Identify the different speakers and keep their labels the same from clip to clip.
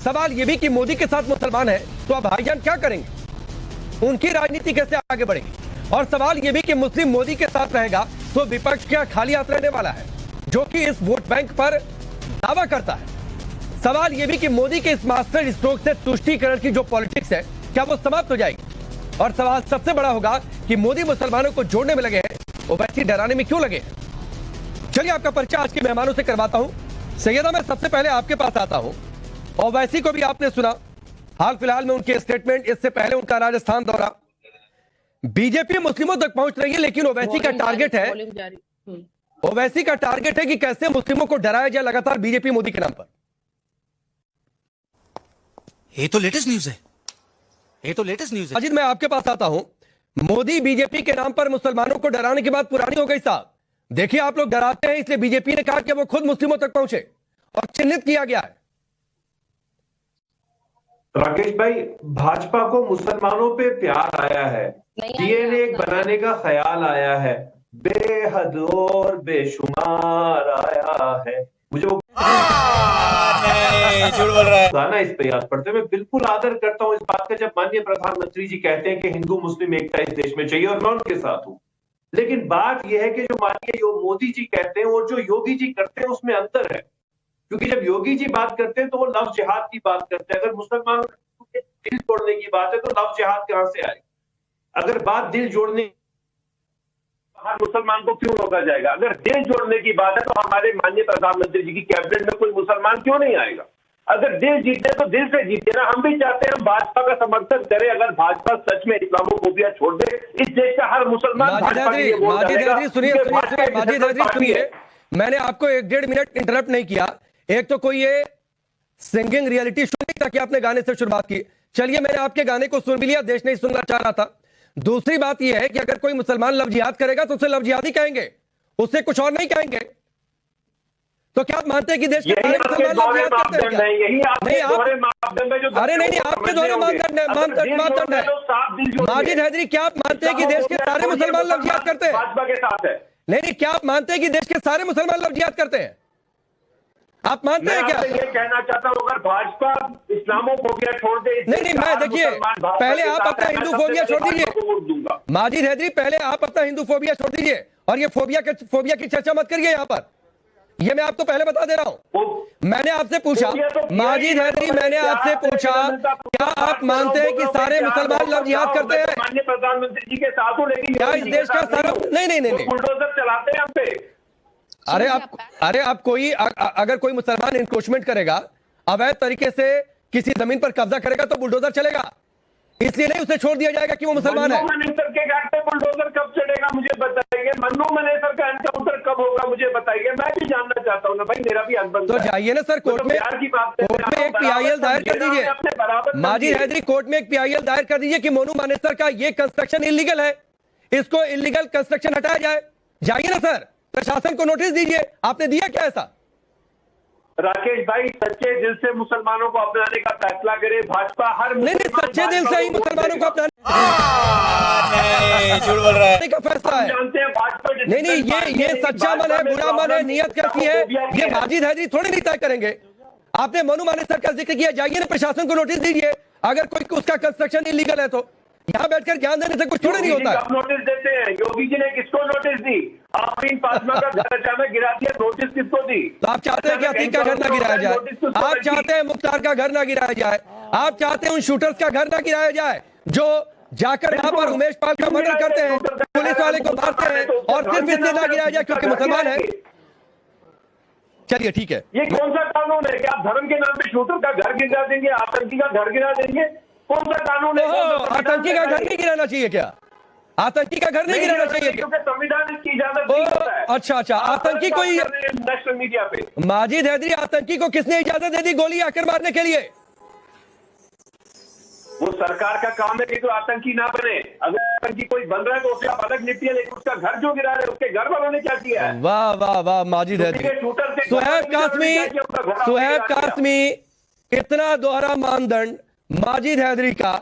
Speaker 1: सवाल ये भी कि मोदी के साथ मुसलमान है तो अब भाईजान क्या करेंगे, उनकी राजनीति कैसे आगे बढ़ेगी। और सवाल ये भी कि मुस्लिम मोदी के साथ रहेगा तो विपक्ष क्या खाली हाथ रहने वाला है, जो कि इस वोट बैंक पर दावा करता है। सवाल ये भी कि मोदी के इस मास्टर स्ट्रोक से तुष्टीकरण की जो पॉलिटिक्स है क्या वो समाप्त हो जाएगी। और सवाल सबसे बड़ा होगा कि मोदी मुसलमानों को जोड़ने में लगे हैं, ओवैसी डराने में क्यों लगे। चलिए आपका परिचय आज के मेहमानों से करवाता हूं। सैयदा, मैं सबसे पहले आपके पास आता हूं। ओवैसी को भी आपने सुना, हाल फिलहाल में उनके स्टेटमेंट, इससे पहले उनका राजस्थान दौरा। बीजेपी मुस्लिमों तक पहुंच रही है, लेकिन ओवैसी का टारगेट है, ओवैसी का टारगेट है कि कैसे मुस्लिमों को डराया जाए लगातार बीजेपी मोदी के नाम पर।
Speaker 2: ये तो लेटेस्ट न्यूज है, ये तो लेटेस्ट न्यूज है।
Speaker 1: अजीत, मैं आपके पास आता हूं। मोदी बीजेपी के नाम पर मुसलमानों को डराने की बात पुरानी हो गई साहब। देखिए, आप लोग डराते हैं, इसलिए बीजेपी ने कहा कि वो खुद मुस्लिमों तक पहुंचे और चिन्हित किया गया है।
Speaker 3: राकेश भाई, भाजपा को मुसलमानों पे प्यार आया है, डीएनए बनाने का ख्याल आया है, बेहद और बेशुमार आया है। मुझे वो
Speaker 2: झूठ बोल रहा है
Speaker 3: गाना इस पे याद पड़ते, मैं बिल्कुल आदर करता हूं इस बात का जब माननीय प्रधानमंत्री जी कहते हैं कि हिंदू मुस्लिम एकता इस देश में चाहिए, और मैं उनके साथ हूं। लेकिन बात यह है कि जो माननीय मोदी जी कहते हैं और जो योगी जी करते हैं उसमें अंतर है। क्योंकि जब योगी जी बात करते हैं तो वो लव जिहाद की बात करते हैं। अगर मुसलमानों के दिल जोड़ने की बात है तो लव जिहाद कहां से आए। अगर बात दिल जोड़ने, हर मुसलमान को क्यों रोका जाएगा। अगर दिल जोड़ने की बात है तो हमारे माननीय प्रधानमंत्री जी की कैबिनेट में कोई मुसलमान क्यों नहीं आएगा। अगर दिल जीते तो दिल से जीते ना। हम भी चाहते हैं हम भाजपा का समर्थन करें। अगर भाजपा सच में इस्लामोफोबिया छोड़ दे, इस देश का हर मुसलमान
Speaker 1: सुनिए, मैंने आपको 1.5 मिनट इंटरप्ट नहीं किया। एक तो कोई ये सिंगिंग रियलिटी शो नहीं था कि आपने गाने से शुरुआत की। चलिए, मैंने आपके गाने को सुन भी लिया, देश नहीं सुनना चाह रहा था। दूसरी बात यह है कि अगर कोई मुसलमान लव जिहाद करेगा तो उसे लव जिहाद ही कहेंगे, उससे कुछ और नहीं कहेंगे। तो क्या आप मानते हैं कि देश के सारे मुसलमान लव जिहाद करते हैं क्या? नहीं, आप, अरे नहीं, आपके दोहरे मानदंड है। माजिद हैदरी, क्या आप मानते हैं कि देश के सारे मुसलमान लव जिहाद करते हैं?
Speaker 3: भाजपा के साथ है।
Speaker 1: नहीं, क्या आप मानते हैं कि देश के सारे मुसलमान लव जिहाद करते हैं? आप मानते हैं क्या?
Speaker 3: ये कहना चाहता हूं, अगर भाजपा इस्लामोफोबिया छोड़ दे।
Speaker 1: नहीं, मैं देखिए, पहले आप अपना हिंदू फोबिया छोड़ दीजिए। माजिद हैदरी, पहले आप अपना हिंदू फोबिया छोड़ दीजिए और ये फोबिया की चर्चा मत करिए यहाँ पर। ये मैं आपको पहले बता दे रहा हूं। मैंने आपसे पूछा, माजिद हैदरी, मैंने आपसे पूछा क्या आप मानते हैं कि सारे मुसलमान लव जिहाद करते हैं?
Speaker 3: माननीय प्रधानमंत्री जी के साथ हूं, लेकिन
Speaker 1: क्या इस देश का सारा, नहीं,
Speaker 3: बुलडोजर चलाते हैं हम पे।
Speaker 1: अरे आप कोई अगर कोई मुसलमान इंक्रोचमेंट करेगा, अवैध तरीके से किसी जमीन पर कब्जा करेगा तो बुलडोजर चलेगा। इसलिए नहीं उसे छोड़ दिया जाएगा कि वो मुसलमान है।
Speaker 3: मनेसर के घाट पे बुलडोजर कब चढ़ेगा मुझे बताइए। मन्नू मनेसर का एनकाउंटर कब होगा मुझे बताइए। मैं भी जानना चाहता हूँ ना भाई, मेरा भी हस्बैंड।
Speaker 1: तो जाइए ना सर, कोर्ट में एक पीआईएल दायर कर दीजिए। माजिद हैदरी, कोर्ट में एक पीआईएल दायर कर दीजिए कि मोनू मानेसर का ये कंस्ट्रक्शन इलीगल है, इसको इलीगल कंस्ट्रक्शन हटाया जाए। जाइए ना सर, प्रशासन को नोटिस दीजिए। आपने दिया क्या ऐसा?
Speaker 3: राकेश भाई, सच्चे दिल से मुसलमानों को अपनाने का फैसला करे भाजपा। हर
Speaker 1: नहीं, सच्चे दिल से ही मुसलमानों को अपनाने
Speaker 2: झूठ बोल रहा है
Speaker 1: का फैसला है।
Speaker 3: जानते हैं भाजपा
Speaker 1: नहीं, ये सच्चा मन है, बुरा मन है, नियत कैसी है, ये माजिद हैदरी थोड़ी नहीं तय करेंगे। आपने मोनू मानेसर का जिक्र किया, जाइए ना प्रशासन को नोटिस दीजिए। अगर कोई उसका कंस्ट्रक्शन इलीगल है तो यहाँ बैठकर ज्ञान देने से कुछ थोड़ा नहीं होता है।
Speaker 3: नोटिस देते हैं। योगी जी ने किसको नोटिस दी? आफरीन फातिमा का घर अचानक गिरा दिया, नोटिस किसको दी?
Speaker 1: तो आप चाहते हैं कि अतीक का घर ना गिराया जाए, आप चाहते हैं मुख्तार का घर ना गिराया जाए, आप चाहते हैं उन शूटर्स का घर ना गिराया जाए जो जाकर वहां पर उमेश पाल का मर्डर करते हैं, पुलिस वाले को मारते हैं, और सिर्फ इसलिए ना गिराया जाए क्योंकि मुसलमान है। चलिए ठीक है,
Speaker 3: ये कौन सा कानून है कि आप धर्म के नाम पे शूटर का घर गिरा देंगे, आतंकी का घर गिरा देंगे? कौन सा कानून है?
Speaker 1: आतंकी का घर नहीं गिराना चाहिए क्या? आतंकी का घर नहीं गिराना चाहिए
Speaker 3: क्योंकि संविधान इसकी इजाजत नहीं देता है।
Speaker 1: अच्छा, आतंकी को
Speaker 3: नेशनल मीडिया पे
Speaker 1: माजिद हैदरी, आतंकी को किसने इजाजत दे दी गोली आकर मारने के लिए?
Speaker 3: वो सरकार का काम है कि तो आतंकी ना बने। अगर आतंकी कोई बन रहा है तो उसे आप अलग निपटिए, लेकिन उसका घर जो गिरा रहे हैं उसके घर वालों ने क्या किया है?
Speaker 1: वाह माजिद हैदरी। सुहैब कासमी, इतना दोहरा मानदंड माजिद हैदरी का।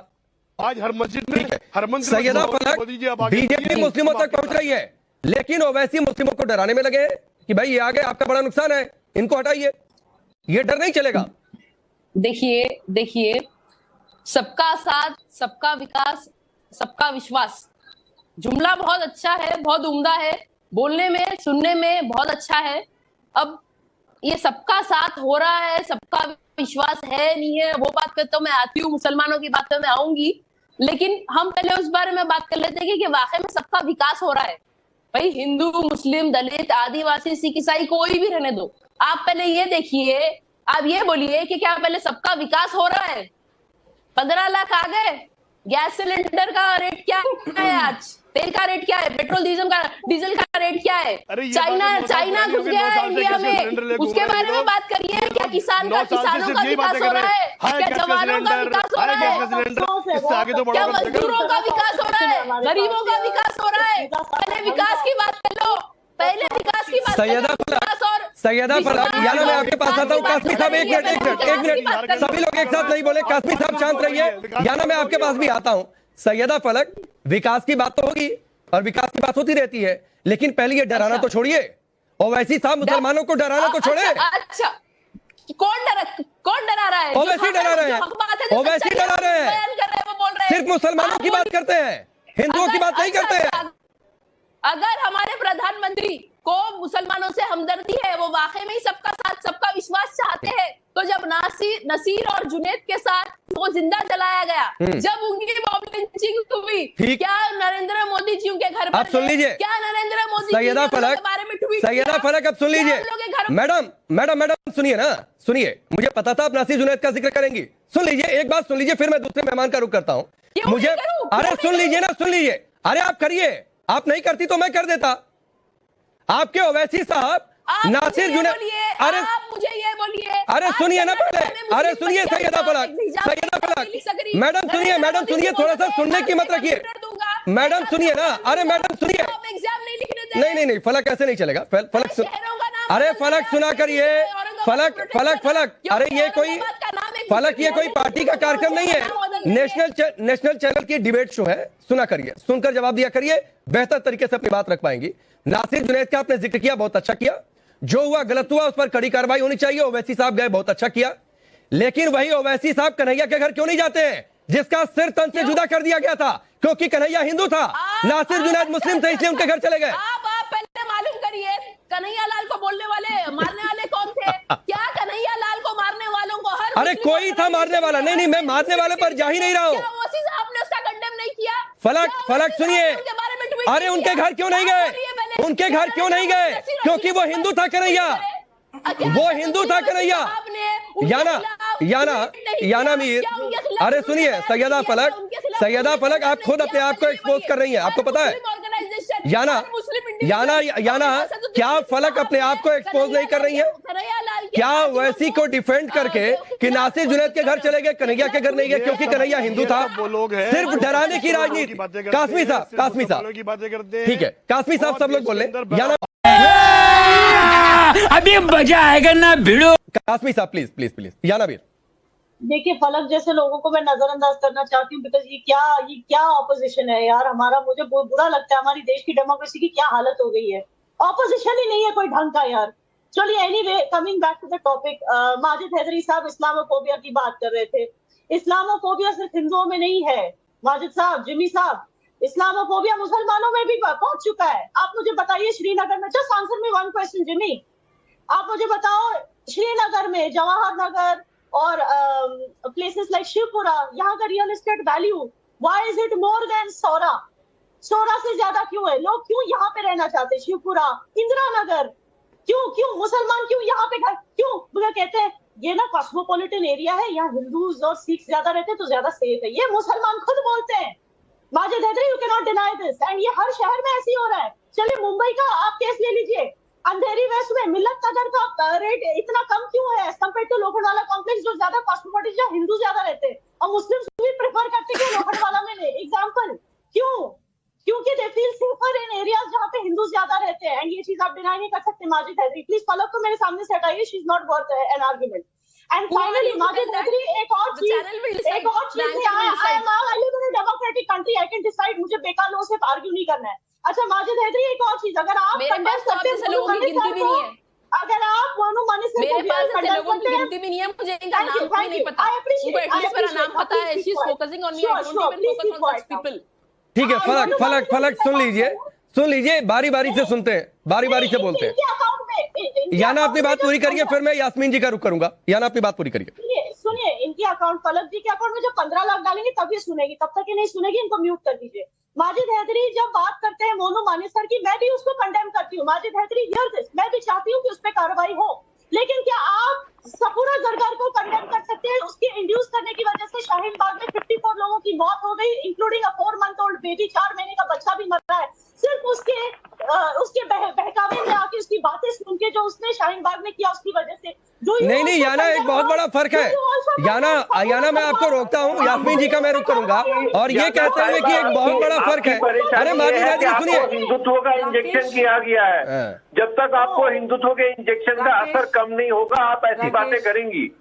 Speaker 4: आज हर मस्जिद में
Speaker 1: सैयदा फलक बीजेपी मुस्लिमों तक पहुंच रही है, लेकिन ओवैसी मुस्लिमों को डराने में लगे कि भाई ये आ गए, आपका बड़ा नुकसान है, इनको हटाइए। ये डर नहीं चलेगा।
Speaker 5: देखिए सबका साथ, सबका विकास, सबका विश्वास, जुमला बहुत अच्छा है, बहुत उम्दा है, बोलने में सुनने में बहुत अच्छा है। अब ये सबका साथ हो रहा है, सबका विश्वास है नहीं है, वो बात पे तो मैं आती हूँ, मुसलमानों की बात पे मैं आऊंगी, लेकिन हम पहले उस बारे में बात कर लेते हैं कि वाकई में सबका विकास हो रहा है। भाई हिंदू, मुस्लिम, दलित, आदिवासी, सिख, ईसाई, कोई भी रहने दो, आप पहले ये देखिए, आप ये बोलिए कि क्या पहले सबका विकास हो रहा है? 15 लाख आ गए, गैस सिलेंडर का रेट क्या है आज, तेल का रेट क्या है, पेट्रोल डीजल का रेट क्या है, चाइना घुस गया है इंडिया में, उसके बारे में बात करिए। क्या किसानों का विकास हो रहा है? क्या जवानों का विकास हो रहा है? क्या मजदूरों का विकास हो रहा है? गरीबों का विकास हो रहा है? पहले विकास की बात कर लो, पहले विकास की बात।
Speaker 1: सैयदा फलक, याना मैं आपके पास आता हूँ। कासमी साहब एक मिनट, सभी लोग एक साथ नहीं बोले। कासमी साहब शांत रहिए, याना मैं आपके पास भी आता हूँ। सैयदा फलक, विकास की बात तो होगी और विकास की बात होती रहती है, लेकिन पहले ये डराना तो छोड़िए। ओवैसी साहब मुसलमानों को डराना तो छोड़े।
Speaker 5: अच्छा, कौन डरा रहा है?
Speaker 1: ओवैसी डरा रहे हैं, ओवैसी डरा रहे हैं, सिर्फ मुसलमानों की बात करते हैं, हिंदुओं की बात नहीं करते हैं।
Speaker 5: अगर हमारे प्रधानमंत्री को मुसलमानों से हमदर्दी है, वो वाकई में ही सबका साथ, सबका विश्वास चाहते हैं, तो जब नसीर और जुनैद के साथ वो जिंदा जलाया गया, जब उनकी बॉम्ब लिंचिंग हुई, क्या नरेंद्र मोदी जी के घर पर,
Speaker 1: आप सुन लीजिए,
Speaker 5: क्या नरेंद्र मोदी
Speaker 1: सैयदा फलक, सैयदा फलक अब सुन लीजिए। मैडम सुनिए ना, सुनिए, मुझे पता था आप नासिर जुनैद का जिक्र करेंगी। सुन लीजिए, एक बात सुन लीजिए, फिर मैं दूसरे मेहमान का रुख करता हूँ। मुझे अरे सुन लीजिए ना, सुन लीजिए। अरे आप करिए, आप नहीं करती तो मैं कर देता। आपके ओवैसी साहब नासिर जुनैद, अरे
Speaker 5: मुझे ये बोलिए,
Speaker 1: अरे सुनिए ना पहले, अरे सुनिए सैयदा फलक, मैडम सुनिए, थोड़ा सा सुनने की मत रखिए। मैडम सुनिए ना, अरे मैडम सुनिए, नहीं फलक ऐसे नहीं चलेगा। फलक सुन, अरे फलक सुना करिए, फलक, अरे ये कोई फलक, ये कोई पार्टी का कार्यक्रम नहीं है, नेशनल चैनल की डिबेट शो है। सुना करिए, सुनकर जवाब दिया करिए, बेहतर तरीके से अपनी बात रख पाएंगी। नासिर जुनैद का आपने जिक्र किया, बहुत अच्छा किया, जो हुआ गलत हुआ, उस पर कड़ी कार्रवाई होनी चाहिए। ओवैसी साहब गए, बहुत अच्छा किया, लेकिन वही ओवैसी साहब कन्हैया के घर क्यों नहीं जाते हैं, जिसका सिर तन से जुदा कर दिया गया था, क्योंकि कन्हैया हिंदू था, नासिर जुनैद मुस्लिम थे, इसलिए उनके घर चले गए।
Speaker 5: आप पहले मालूम करिए, कन्हैया लाल को बोलने वाले, मारने वाले कौन थे? क्या कन्हैया लाल को मारने वालों को हर
Speaker 1: अरे कोई था मारने वाला? नहीं, मैं मारने वाले पर जा ही नहीं रहा हूँ।
Speaker 5: आपने उसका कंडेम नहीं किया?
Speaker 1: फलक सुनिए, अरे उनके घर क्यों नहीं गए? उनके घर क्यों नहीं गए? क्योंकि वो हिंदू था कन्हैया, वो हिंदू था कन्हैया। याना मीर, अरे सुनिए सैयदा फलक, आप खुद अपने आप को एक्सपोज कर रही हैं, आपको पता है? याना, क्या फलक अपने आप को एक्सपोज नहीं कर रही है? क्या वैसी को डिफेंड करके कि नासिर जुनैद के घर चले गए, कन्हैया के घर नहीं गए क्योंकि कन्हैया हिंदू था? सिर्फ डराने की राजनीति। कासमी साहब ठीक है, कासमी साहब सब लोग बोल रहे, याना
Speaker 6: अभी मजा आएगा ना भिड़ो।
Speaker 1: कासमी साहब प्लीज, याना वीर।
Speaker 7: देखिए, फलक जैसे लोगों को मैं नजरअंदाज करना चाहती हूँ, बिकॉज ये क्या ऑपोजिशन है यार हमारा। मुझे बुरा लगता है, हमारी देश की डेमोक्रेसी की क्या हालत हो गई है। ऑपोजिशन ही नहीं है कोई ढंग का यार। चलिए, anyway, coming back to the topic, Majid Haidari साहब इस्लामोफोबिया की बात कर रहे थे। इस्लामोफोबिया सिर्फ हिंदुओं में नहीं है माजिद साहब, जिमी साहब, इस्लामोफोबिया मुसलमानों में भी पहुंच चुका है। आप मुझे बताइए, श्रीनगर में, just answer me one question Jimmy, आप मुझे बताओ, श्रीनगर में जवाहर नगर और प्लेसेस लाइक शिवपुरा, यहाँ का real estate value, why is it more than Saura? Saura से ज्यादा क्यों है? लोग क्यों यहाँ पे रहना चाहते? शिवपुरा, इंदिरा नगर, क्यों मुसलमान क्यों यहाँ पे क्यों? मुझे कहते हैं ये ना कॉस्मोपॉलिटन एरिया है, यहाँ हिंदूज और सिख ज्यादा रहते हैं तो ज्यादा सेफ है। ये मुसलमान खुद बोलते हैं। Majid Haidari, you can not deny this, and ये हर शहर में ऐसे ही हो रहा है। चलिए, मुंबई का आप केस ले लीजिए, अंधेरी वेस्ट में मिल्लत नगर का रेट इतना कम क्यों है कंपेयर टू लोखंडवाला कॉम्प्लेक्स, जो ज्यादा कॉस्मोपॉलिटन, जहाँ हिंदू ज्यादा रहते हैं और मुस्लिम भी प्रेफर करते हैं लोखंडवाला में ले एग्जांपल। क्योंकि they feel safer in areas जहाँ पे हिंदू ज्यादा रहते हैं, एंड ये चीज आप डिनाई नहीं कर सकते। माजिद हैदरी, प्लीज फलक को मेरे सामने से हटाइए, she is not worth an argument. And finally Majid Haidari, एक और चीज democratic country, I can decide, मुझे बेकार लोगों से आर्ग्यू नहीं करना है। अच्छा माजिद हैदरी, एक और चीज, अगर आप कंडेम करते हैं, अगर आप मोनो कैसे
Speaker 5: मेरे
Speaker 7: हो गया?
Speaker 5: पास ऐसे
Speaker 7: condemn
Speaker 5: लोगों की
Speaker 7: करते हैं?
Speaker 5: गिनती भी नहीं है, मुझे इनका
Speaker 7: Thank you,
Speaker 5: नाम भी
Speaker 7: thank
Speaker 5: नहीं
Speaker 7: you.
Speaker 5: पता।
Speaker 7: I appreciate,
Speaker 5: उनको
Speaker 7: I
Speaker 5: एटलीस्ट मेरा
Speaker 7: appreciate.
Speaker 5: नाम पता है।
Speaker 7: Please
Speaker 5: she is
Speaker 7: keep quiet.
Speaker 5: Focusing on me,
Speaker 7: Sure,
Speaker 5: I don't
Speaker 7: sure.
Speaker 5: Even
Speaker 7: Please
Speaker 5: focus
Speaker 7: keep
Speaker 5: on
Speaker 7: quiet
Speaker 5: such
Speaker 7: now.
Speaker 5: People.
Speaker 1: ठीक है, फलक फलक फलक सुन लीजिए, सुन लीजिए, बारी बारी से सुनते हैं, बारी बारी से बोलते हैं।
Speaker 7: इनके अकाउंट में
Speaker 1: याना अपनी बात पूरी करिए, फिर मैं यास्मीन जी का रुख करूंगा। याना अपनी बात पूरी करिए।
Speaker 7: सुनिए, इनके अकाउंट, फलक जी के अकाउंट में जो 15 लाख डालेंगे तभी सुनेगी, तब तक ये नहीं सुनेगी। इनको म्यूट कर दीजिए। माजिद हैदरी जब बात करते हैं मोनू मानेसर की, मैं भी उसको कंडेम करती हूँ। माजिद हैदरी हियर दिस, मैं भी चाहती हूँ कि उस पर कार्रवाई हो, लेकिन क्या आप सपूरा जरदार को कंडेम कर सकते हैं? उसके इंड्यूस करने की वजह से शाहीन बाग में 54 लोगों की मौत हो गई, including a 4 month old baby, 4 महीने का बच्चा भी मर रहा है, सिर्फ उसके बहकावे में आके, उसकी बातें सुन के जो उसने शाहीन बाग में किया उसकी वजह से।
Speaker 1: नहीं याना, एक बहुत बड़ा फर्क है। याना मैं आपको रोकता हूँ, यास्मीन जी का मैं रुख करूंगा। और ये कहते हुए कि एक बहुत बड़ा फर्क है। अरे माजिद हैदरी सुनिए,
Speaker 8: हिंदुत्व का इंजेक्शन किया गया है। जब तक आपको हिंदुत्व के इंजेक्शन का असर कम नहीं होगा, आप ऐसी बातें करेंगी।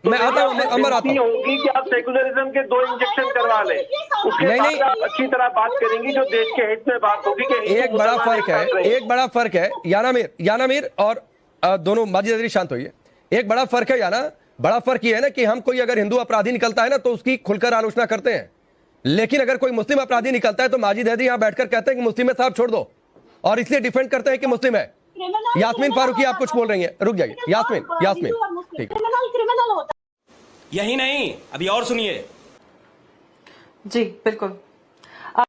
Speaker 1: मैं आता हूँ, अंबर आता हूँ।
Speaker 8: होगी कि आप सेकुलरिज्म के 2 इंजेक्शन करवा लें, उसके बाद आप अच्छी तरह बात करेंगी, जो देश के हित में बात होगी। कि
Speaker 1: एक बड़ा फर्क है, एक बड़ा फर्क है। याना मीर और दोनों, माजिद हैदरी शांत होइए। एक बड़ा फर्क है याना, बड़ा फर्क ये है ना कि हम कोई अगर हिंदू अपराधी निकलता है ना तो उसकी खुलकर आलोचना करते हैं, लेकिन अगर कोई मुस्लिम अपराधी निकलता है तो माजिद हैदरी यहां बैठकर कहते हैं कि मुस्लिम है साहब छोड़ दो, और इसलिए डिफेंड करते हैं कि मुस्लिम है। यास्मीन फारूकी आप कुछ बोल रही हैं, रुक जाइए। यास्मीन ठीक है।
Speaker 7: क्रिमिनल होता है।
Speaker 6: यही नहीं, अभी और सुनिए।
Speaker 9: जी बिल्कुल।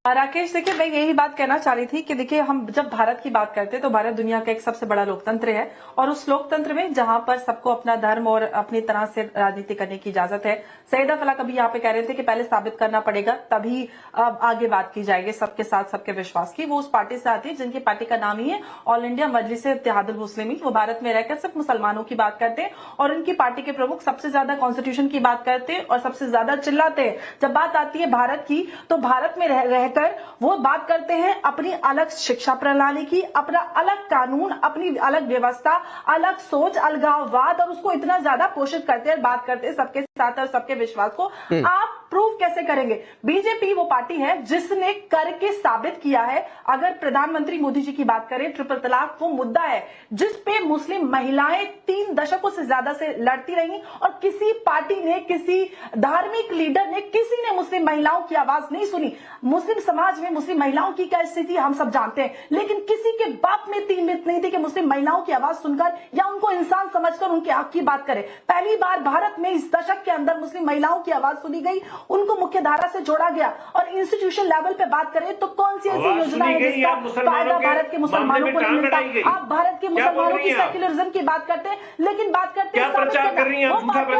Speaker 9: राकेश, देखिए मैं यही बात कहना चाह रही थी कि देखिए हम जब भारत की बात करते हैं तो भारत दुनिया का एक सबसे बड़ा लोकतंत्र है, और उस लोकतंत्र में जहां पर सबको अपना धर्म और अपनी तरह से राजनीति करने की इजाजत है। सईदा फलक अभी यहाँ पे कह रहे थे कि पहले साबित करना पड़ेगा, तभी आगे बात की जाएगी सबके साथ सबके विश्वास की। वो उस पार्टी से आती है जिनकी पार्टी का नाम ही है ऑल इंडिया मजलिस इत्तेहादुल मुस्लिमीन। वो भारत में रहकर सिर्फ मुसलमानों की बात करते हैं, और उनकी पार्टी के प्रमुख सबसे ज्यादा कॉन्स्टिट्यूशन की बात करते हैं और सबसे ज्यादा चिल्लाते हैं। जब बात आती है भारत की, तो भारत में रहकर वो बात करते हैं अपनी अलग शिक्षा प्रणाली की, अपना अलग कानून, अपनी अलग व्यवस्था, अलग सोच, अलगाववाद, और उसको इतना ज्यादा पोषित करते हैं, बात करते हैं सबके साथ और सबके विश्वास को। आप प्रूव कैसे करेंगे? बीजेपी वो पार्टी है जिसने करके साबित किया है। अगर प्रधानमंत्री मोदी जी की बात करें, ट्रिपल तलाक वो मुद्दा है जिस पे मुस्लिम महिलाएं 3 दशकों से ज्यादा से लड़ती रही, और किसी पार्टी ने, किसी धार्मिक लीडर ने, किसी ने मुस्लिम महिलाओं की आवाज नहीं सुनी। मुस्लिम समाज में मुस्लिम महिलाओं की क्या स्थिति हम सब जानते हैं, लेकिन किसी के बाप में 3 मिनट नहीं थी कि मुस्लिम महिलाओं की आवाज सुनकर या उनको इंसान समझकर उनके हक की बात करे। पहली बार भारत में इस दशक के अंदर मुस्लिम महिलाओं की आवाज सुनी गई, उनको मुख्य धारा से जोड़ा गया। और इंस्टीट्यूशन लेवल पे बात करें तो कौन सी ऐसी योजना है जिसका फायदा भारत के मुसलमानों को नहीं मिलता? आप भारत के मुसलमानों की सेक्युलरिज्म की बात करते हैं, लेकिन बात करते हैं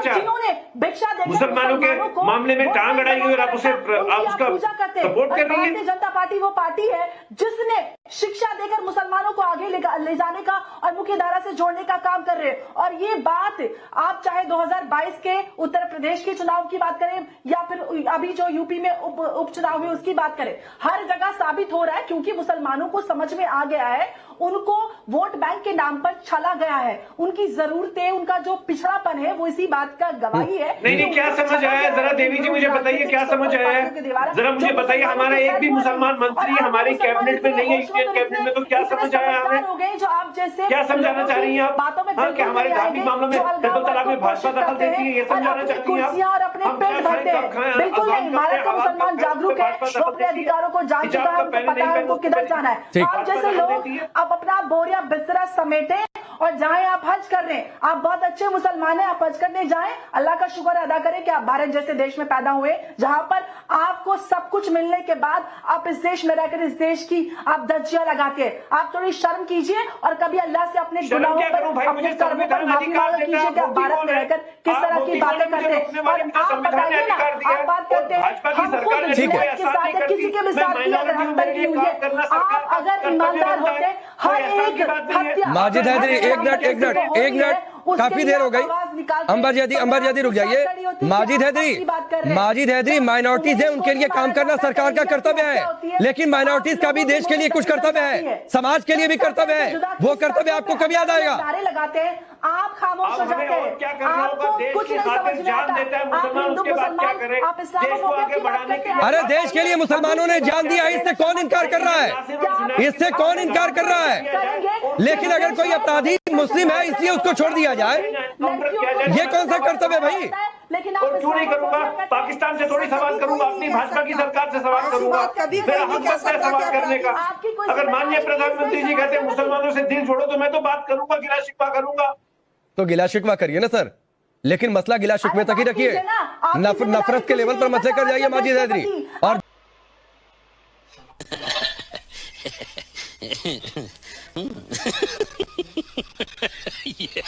Speaker 9: जिन्होंने भिक्षा देकर
Speaker 3: मुसलमानों के मामले में टांग अड़ाई और आप उसका
Speaker 9: पूजा करते हैं। भारतीय जनता पार्टी वो पार्टी है जिसने शिक्षा देकर मुसलमानों को आगे ले जाने का और मुख्य धारा से जोड़ने का काम कर रहे हैं। और ये बात आप चाहे 2022 के उत्तर प्रदेश के चुनाव की बात करें या फिर अभी जो यूपी में उपचुनाव हुए उसकी बात करें, हर जगह साबित हो रहा है, क्योंकि मुसलमानों को समझ में आ गया है, उनको वोट बैंक के नाम पर छला गया है। उनकी जरूरतें, उनका जो पिछड़ापन है वो इसी बात का गवाही है।
Speaker 3: नहीं, क्या समझ आया है? जरा देवी जी मुझे बताइए, क्या समझ आया है? जरा मुझे बताइए। हमारा एक भी मुसलमान मंत्री हमारे कैबिनेट में नहीं है, यूनियन कैबिनेट में, तो क्या समझ आया हमें?
Speaker 9: जो आप जैसे
Speaker 3: क्या समझाना चाह रही हैं आप?
Speaker 9: बातों में
Speaker 3: कि हमारे धार्मिक मामलों में ट्रिपल तलाक में भाजपा दखल देती है, ये समझाना चाहती हैं आप?
Speaker 9: और अपने पेट भरते हैं। बिल्कुल नहीं, भारत का मुसलमान जागरूक है, वो अपने अधिकारों को जान चुका है, उनको पता है उनको किधर जाना है। आप जैसे लोग अब अपना बोरिया बिस्तरा समेटे और जाएं आप हज करने। आप बहुत अच्छे मुसलमान हैं, आप हज करने जाएं, अल्लाह का शुक्र अदा करें कि आप भारत जैसे देश में पैदा हुए, जहां पर आपको सब कुछ मिलने के बाद आप इस देश में रहकर इस देश की आप धज्जियां लगाते हैं। आप थोड़ी शर्म कीजिए और कभी अल्लाह से अपने गुनाहों पर, अपने कर्मों पर माफी मांगा कीजिए कि आप भारत में रहकर किस तरह की बातें करते हैं। और आप बताइए ना, आप बात करते हैं हम खुद के साथ किसी के भी साथ की अगर हत्या की हुई है, आप अगर ईमानदार होते हर एक हत्या।
Speaker 1: माजिद हैदरी एक मिनट, काफी देर हो गई। अंबर जादी रुक जाइए। माजिद हैदरी माइनॉरिटीज है, उनके लिए काम करना सरकार का कर्तव्य है, लेकिन माइनॉरिटीज का भी देश के लिए कुछ कर्तव्य है, समाज के लिए भी कर्तव्य है। वो कर्तव्य आपको कभी याद आएगा?
Speaker 9: नारे लगाते हैं, आप खामोश हो जाते हैं, आपको कुछ नहीं समझ में आता। आप हिंदू मुसलमान, आप इस्लामोफोबिया की बात करते हैं।
Speaker 1: अरे देश के लिए मुसलमानों ने जान दिया, इससे कौन इनकार कर रहा है? इससे कौन इनकार कर रहा है? लेकिन अगर कोई अपराधी मुस्लिम है इसलिए उसको छोड़ दिया जाए, ये कौन सा कर्तव्य है भाई?
Speaker 9: लेकिन
Speaker 3: और क्यों नहीं करूंगा? पाकिस्तान से थोड़ी सवाल करूंगा, अपनी भाजपा की सरकार से सवाल करूंगा। मेरा हक बनता है सवाल करने का। अगर माननीय प्रधानमंत्री जी कहते हैं मुसलमानों से दिल जोड़ो, तो मैं तो बात करूंगा, गिला शिकवा करूंगा।
Speaker 1: तो गिला शिकवा करिए ना सर, लेकिन मसला गिला शिकवे तक ही रखिए, नफरत के लेवल पर मत लेकर जाइए माजिद हैदरी। और
Speaker 6: Yeah.